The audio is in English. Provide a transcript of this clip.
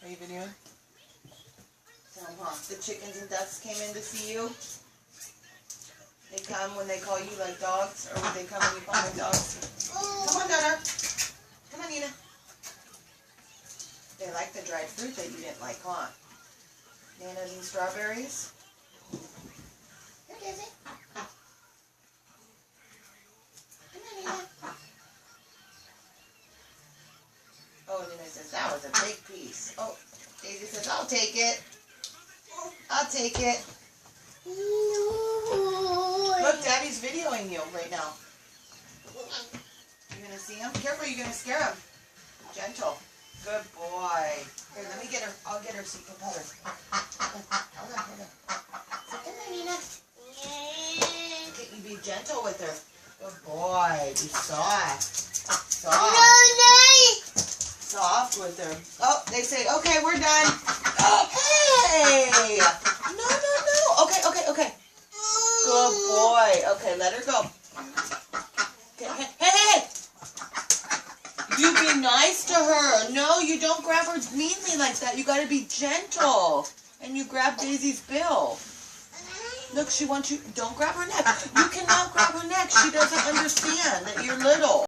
Are you videoing? The chickens and ducks came in to see you. They come when they call you like dogs, or when they come when you call them dogs. Come on, Donna. Come on, Nina. They like the dried fruit that you didn't like, huh? Bananas and strawberries. Here, Daisy. Come on, Nina. Oh, Nina says, that was a big piece. Oh, Daisy says, I'll take it. I'll take it. Look, Daddy's videoing you right now. You gonna see him? Careful, you're gonna scare him. Gentle. Good boy. Here, let me get her. I'll get her so you can pet her. Hold on. So come here, Nina. Can you be gentle with her? Good boy. Be soft. Soft with her. Oh, they say, okay, we're done. Oh, hey! No. Okay. Good boy. Okay, let her go. Okay. Hey! You be nice to her. No, you don't grab her meanly like that. You gotta be gentle. And you grab Daisy's bill. Look, she wants you. Don't grab her neck. You cannot grab her neck. She doesn't understand that you're little.